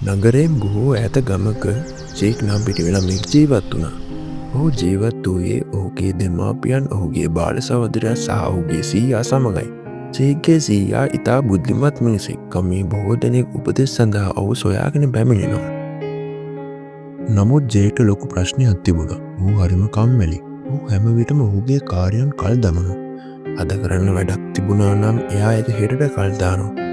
නගරයෙන් බොහෝ ඈත ගමක ජේක් නම් පිටිවෙලා මික් ජීවත් වුණා. ඔහු ජීවත් වූයේ ඔහුගේ දෙමාපියන්, ඔහුගේ බාල සහෝදරයා සහ ඔහුගේ සීයා සමගයි. ජේක්ගේ සීයා ඉතා බුද්ධිමත් මිනිසෙක්. ගමේ බොහෝ දෙනෙක් උපදෙස් සඳහා ඔහු සොයාගෙන පැමිණෙනවා. නමුත් ජේක්ට ලොකු ප්‍රශ්නයක් තිබුණා. ඔහු හරිම කම්මැලි. ඔහු හැම විටම ඔහුගේ කාර්යයන් කල් දමනවා. අද කරන්න වැඩක් තිබුණා නම් එයා ඒක හෙටට කල් දානවා.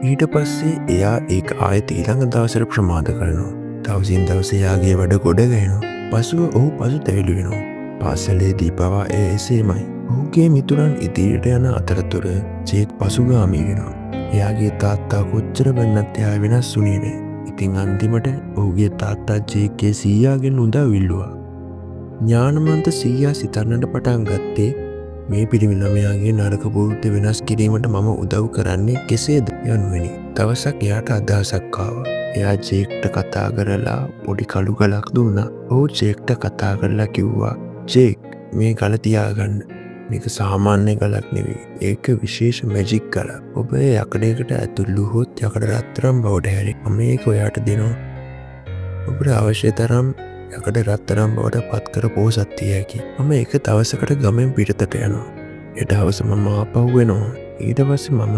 ඊට පස්සේ එයා ඒක ආයෙත් ඊළඟ දවසට ප්‍රමාද කරනවා. දවසින් දවස එයාගේ වැඩ ගොඩ ගහනවා. පසුව ඔහු පසුතැවිලි වෙනවා. පාසලේදී පවා එසේමයි. ඔහුගේ මිතුරන් ඉදිරියට යන අතරතුර ජේක් පසුගාමී වෙනවා. එයාගේ තාත්තා කොච්චර වෙන්නත් එයා වෙනස් වුණේ නැහැ. ඉතින් අන්තිමට ඔහුගේ තාත්තා ජේක්ගේ සීයාගෙන් උදව් ඉල්ලුවා. ඥානවන්ත සීයා සිතන්නට පටන් ගත්තේ මේ පිරිමි ළමයාගේ නරක පුරුද්ද වෙනස් කිරීමට මම උදව් කරන්නේ කෙසේද යනුවෙනි. දවසක් එයාට අදහසක් ආවා. එයා ජේක්ට කතා කරලා පොඩි කළු ගලක් දුන්නා. ඔහු ජේක්ට කතා කරලා කිව්වා, ජේක් මේ ගල තියාගන්න. මේක සාමාන්‍ය ගලක් නෙවෙයි. ඒක විශේෂ මැජික් ගලක්. ඔබ යකඩයකට ඇතුළු වුවොත් යකඩ රත්තරන් බවට හැරේ. මම ඒක ඔයාට දෙනවා. ඔබට අවශ්‍ය තරම් යකඩ රත්තරන් බවට පත් කර පෝසත් විය හැකි. මම එක දවසකට ගමෙන් පිටතට යනවා. ඊට හවස මම ආපහු වෙනවා. ඊට පස්සේ මම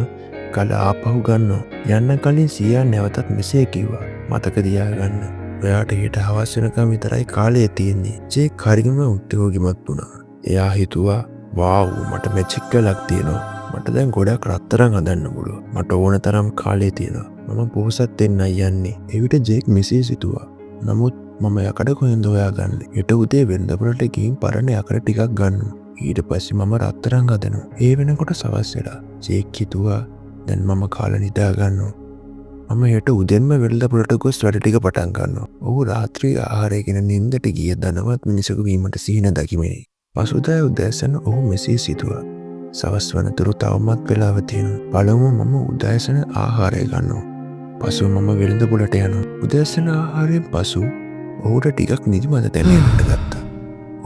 ගල ආපහු ගන්නවා. යන්න කලින් සීයා නැවතත් මෙසේ කිව්වා, මතක තියාගන්න. ඔයාට ඊට හවස වෙනකම් විතරයි කාලය තියෙන්නේ. ජේක් හරිම උද්‍යෝගිමත් වුණා. එයා හිතුවා, වාව් මට මැජික් ගලක් තියෙනවා. මට දැන් ගොඩක් රත්තරන් හදන්න පුළුවන්. මට ඕන තරම් කාලය තියෙනවා. මම පෝසත් වෙන්නයි යන්නේ. එවිට ජේක් මෙසේ සිතුවා. නමුත් මම යකඩ කොහෙන්ද හොයාගන්නේ? හෙට උදේ වෙළඳපොළට ගිහින් පරණ යකඩ ටිකක් ගන්නවා. ඊට පස්සේ මම රත්තරන් හදනවා. ඒ වෙනකොට සවස් වෙලා. ජේක් හිතුවා, දැන් මම කාලා නිදා ගන්නවා. මම හෙට උදෙන්ම වෙළඳපොළට ගොස් වැඩ ටික පටන් ගන්නවා. ඔහු රාත්‍රී ආහාරය ගෙන නිින්දට ගිය ධනවත් මිනිසෙකු වීමට සිහින දකිමිනි. පසුදා උදෑසන ඔහු මෙසේ සිතුවා, සවස් වනතුරු තවමත් වෙලාව තියෙනවා. පළමුව මම උදෑසන ආහාරය ගන්නවා. පසුව මම වෙළඳපොළට යනවා. උදෑසන ආහාරයෙන් පසු ඔහුට ටිකක් නිදිමත දැනෙන්නට ගත්තා.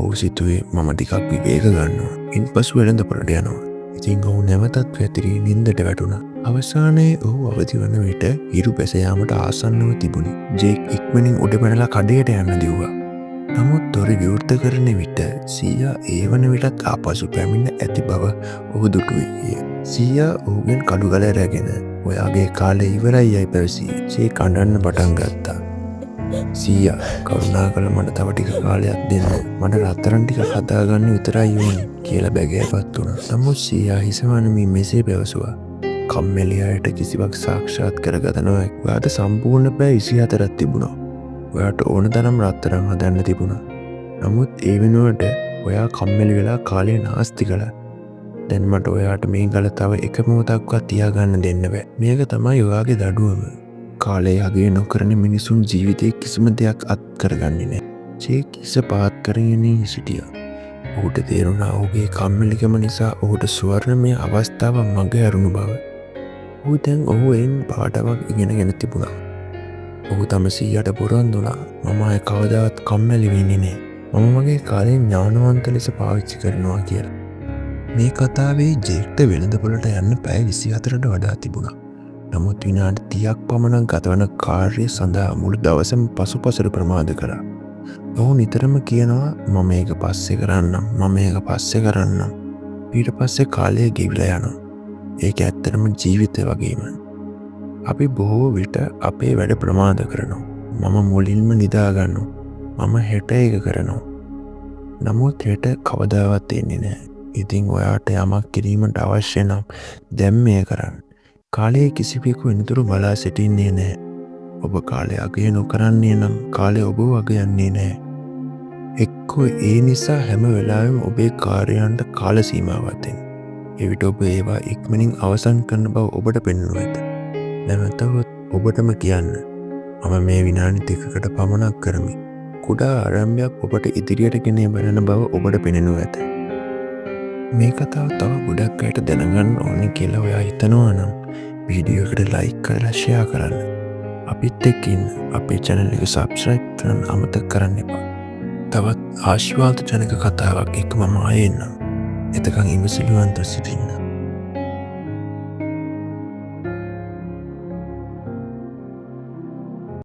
ඔහු සිතුවේ මම ටිකක් විවේක ගන්නවා. ඉන්පසු වෙළඳපොළට යනවා. ඉතින් ඔහු නැවතත් පැතිරී නිින්දට වැටුණා. අවසානයේ ඔහු අවදි වන විට හිරු බැස යාමට ආසන්නව තිබුණි. ජේක් ඉක්මනින් උඩ පැනලා කඩේට යන්න දිව්වා. නමුත් දොර විවෘත කරන විට සීයා ඒ වන විටත් ආපසු පැමිණ ඇති බව ඔහු දුටුවේ. සීයා ඔහුගෙන් කඩු ගල රැගෙන ඔයාගේ කාලේ ඉවරයි යයි පැවසී ජේක් අඬන්න පටන් ගත්තා. සීයා කරුණාකර මට තව ටික කාලයක් දෙන්න. මට රත්තරන් ටික හදාගන්න විතරයි ඕනේ කියලා බැගෑපත් වුණා. නමුත් සීයා හිසවනමින් මෙසේ පැවසුවා, කම්මැලි අයට කිසිවක් සාක්ෂාත් කරගත නොහැකි. ඔයාට සම්පූර්ණ පැය 24ක් තිබුණා. ඔයාට ඕන තරම් රත්තරන් හදන්න තිබුණා. නමුත් ඒ වෙනුවට ඔයා කම්මැලි වෙලා කාලය නාස්ති කළා. දැන් මට ඔයාට මේ ගල තව එක මොහොතක්වත් තියාගන්න දෙන්න බෑ. මේක තමයි ඔයාගේ දඩුවම. කාලය අගය නොකරන මිනිසුන් ජීවිතේ කිසිම දෙයක් අත් කරගන්නේ නැහැ. ජේක් හිස පාත් කරගෙන සිටියා. ඔහුට තේරුණා ඔහුගේ කම්මැලිකම නිසා ඔහුට ස්වර්ණමය අවස්ථාව මඟ හැරුණු බව. ඔහු දැන් ඔහුෙන් පාඩමක් ඉගෙනගෙන තිබුණා. ඔහු තම සීයාට පොරොන්දු වුණා, මම ආයේ කවදාවත් කම්මැලි වෙන්නේ නැහැ. මම මගේ කාලය ඥානවන්ත ලෙස පාවිච්චි කරනවා කියලා. මේ කතාවේ ජේක්ට වෙළඳපොළට යන්න පැය 24ට වඩා තිබුණා. නමුත් විනාඩි 30ක් පමණ ගතවන කාර්යය සඳහා මුළු දවසම පසුපසට ප්‍රමාද කරා. ඔහු නිතරම කියනවා, මම මේක පස්සේ කරන්නම්, මම මේක පස්සේ කරන්නම්. ඊට පස්සේ කාලය ගෙවිලා යනවා. ඒක ඇත්තටම ජීවිතය වගේම. අපි බොහෝ විට අපේ වැඩ ප්‍රමාද කරනවා. මම මුලින්ම නිදා ගන්නවා. මම හෙට ඒක කරනවා. නමුත් හෙට කවදාවත් එන්නේ නැහැ. ඉතින් ඔයාට යමක් කිරීමට අවශ්‍ය නම් දැන් මේ කරන්න. කාලයේ කිසිවෙකු වෙනතුරු බලා සිටින්නේ නැහැ. ඔබ කාලය අගය නොකරන්නේ නම් කාලය ඔබව අගයන්නේ නැහැ. එක්කෝ ඒ නිසා හැම වෙලාවෙම ඔබේ කාර්යයන්ට කාල සීමාවක් දෙන්න. එවිට ඔබ ඒවා ඉක්මනින් අවසන් කරන බව ඔබට පෙන්වනු ඇත. නැවතත් ඔබටම කියන්න, මම මේ විනාඩි 2කට පමණක් කරමි. කුඩා ආරම්භයක් ඔබට ඉදිරියට ගෙන බලන බව ඔබට පෙනෙනු ඇත. මේ කතාව තව ගොඩක් අයට දැනගන්න ඕනේ කියලා ඔයා හිතනවා නම් වීඩියෝ එකට ලයික් කරලා ෂෙයා කරන්න. අපිත් එක්ක ඉන්න. අපේ channel එක subscribe කරන්න අමතක කරන්න එපා. තවත් ආශිර්වාද ජනක කතාවක් එක්ක මම ආයෙ එන්නම්. එතකන් ඉවසිලිවන්ත සිටින්න.